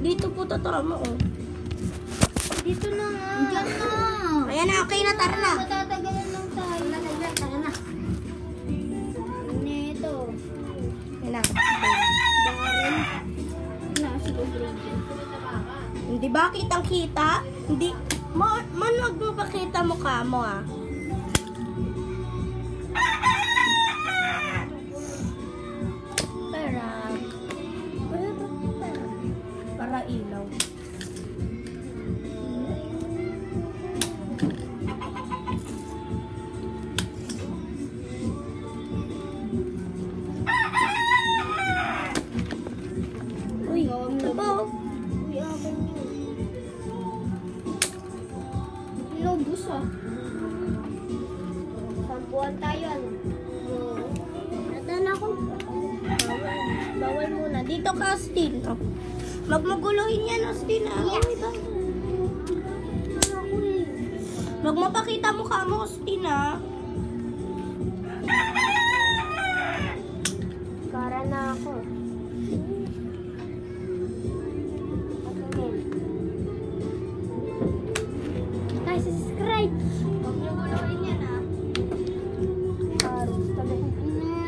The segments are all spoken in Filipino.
Dito po tatama, oh. Dito na nga. Diyan na. Ayan na, okay na, tara na. Matatagalan lang tayo. Tara na. Neto. Ayan na. Darren. Nasa grade. Hindi ba kitang-kita? Hindi. Wag mo pakita mukha mo, ah. Para ilaw. Uy, ito po. Uy, abang yun. Lobos ah. Sampuan tayo ano. Natan ako. Bawal muna. Dito ka, Austin. Oh. Magmaguluhin yan, Austin. Yes. Wag mo pakita mukha mo, Austin, ah. Kara na ako. Guys, subscribe. Huwag niyo guluhin yan, ah. Karos talaga.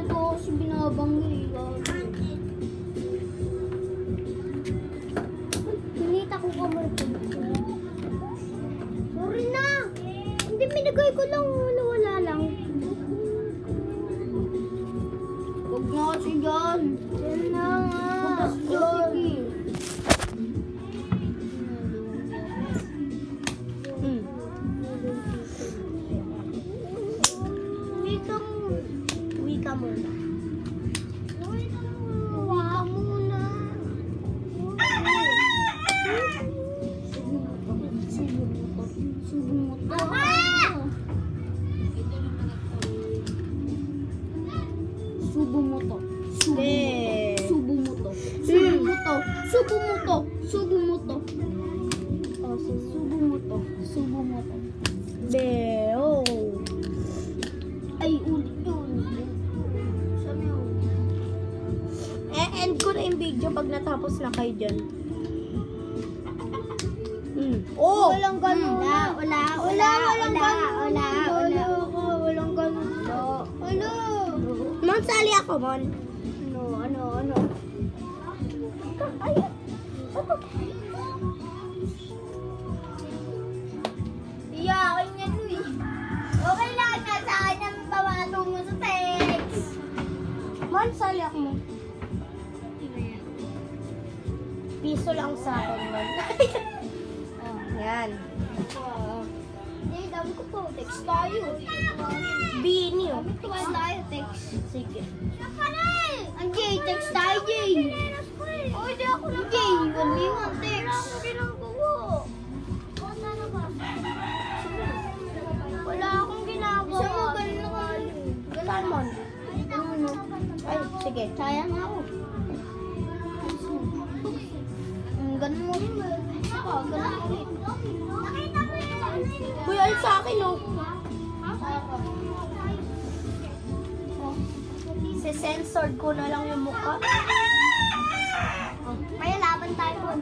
Ito, si binabanggi. Pinita ko kamar ko. Sorry na. Hindi, minagay ko lang. Wala lang. Huwag na kasi dyan. Yan na nga. Sige. Uwi ka muna. Uwi ka muna. Subo mo to. Subo mo to. Subo mo to. Subo mo to. Subo mo to. Subo mo to. Oh, subo mo to. Subo mo to. Beo. Ay, ulit yun. Sabi mo. End ko na yung video pag natapos na kayo dyan. Oh! Walang ganun. Walang ganun. Wala. Mon, sali ako, Mon. Ano? Ay, iyakin niya to eh. Okay lang na sa akin ang pawato mo sa text. Mon, sali ako, Mon. Piso lang sa akin, Mon. Yan. Hindi, dami ko po. Text tayo. Bini, oh. Text tayo, text. Sige. Ang Jay, text tayo, Jay. Oh, hindi ako na Jay. 1v1 text. Wala akong ginagawa. Isa mo, ganun ako. Saan, Mon? Ano? Ay, sige. Sayang ako. Ganun mo rin. Ako, ganun mo rin. Uy, ay sa akin, oh. Censored ko na lang yung mukha. Kaya laban tayo doon.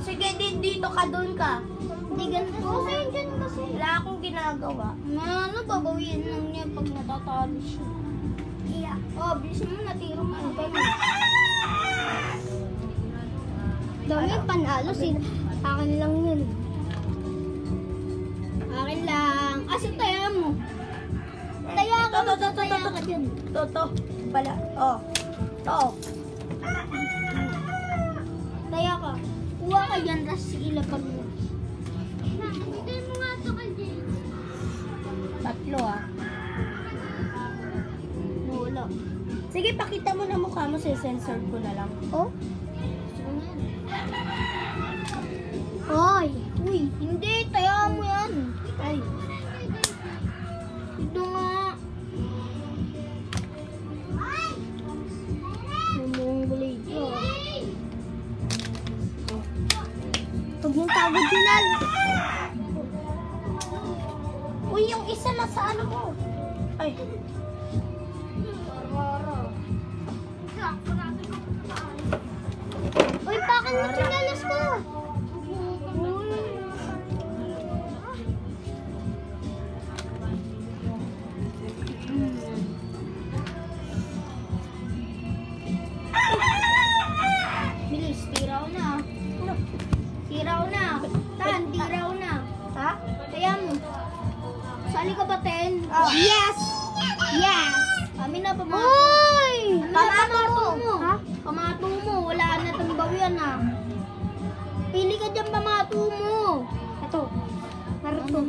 Sige, dito ka, doon ka. Hindi ganun. Okay, dyan kasi. Wala akong ginagawa. Ano, babawiin lang niya pag natatalo siya. Iya. Oh, bilis mo, natiro ka. Dami panalo. Akin lang yun. Akin lang. Asa taya mo? Taya ka. Taya ka dyan. To. Bala. Oh. To. Taya ka. Kuha ka dyan, ras ilapag mo. Hindi mo nga ito ka dyan. Tatlo, ah. Wala. Sige, pakita mo na mukha mo. Censored ko na lang. Oh? Ay! Uy! Hindi! Taya mo yan! Ay. Ito nga! Lumong bulay ko. Huwag mong pagod dinal! Uy, yung isa na sa ano mo. Ay. Uy, bakit Akin mo sinalas ko. Bilis, tiraw na. Tiraw na. Tan, tiraw na. Ha? Kaya mo. Sali ka ba, Ten? Yes! Yes! Kami na pamato. Uy! Kami na pamato mo. Ha? Pamato mo. Wala na tambawian na. Pili ka dyan pamato mo. Ito. Naruto.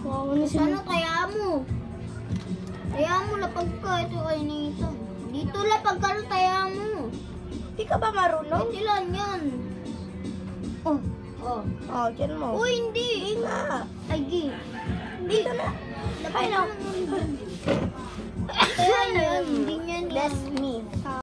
Wow, ano siya? Sana kaya mo. Kaya mo lapag ka. Ito kayo nito. Dito lapag ka na kaya mo. Di ka ba marunong? Hindi lang yan. Oh. Oh. Oh, dyan mo. Uy, hindi. Hindi nga. Ay, gi. Dito na. Lapag Ay, ka no. na. Kaya yan. Hindi yan yan. That's me.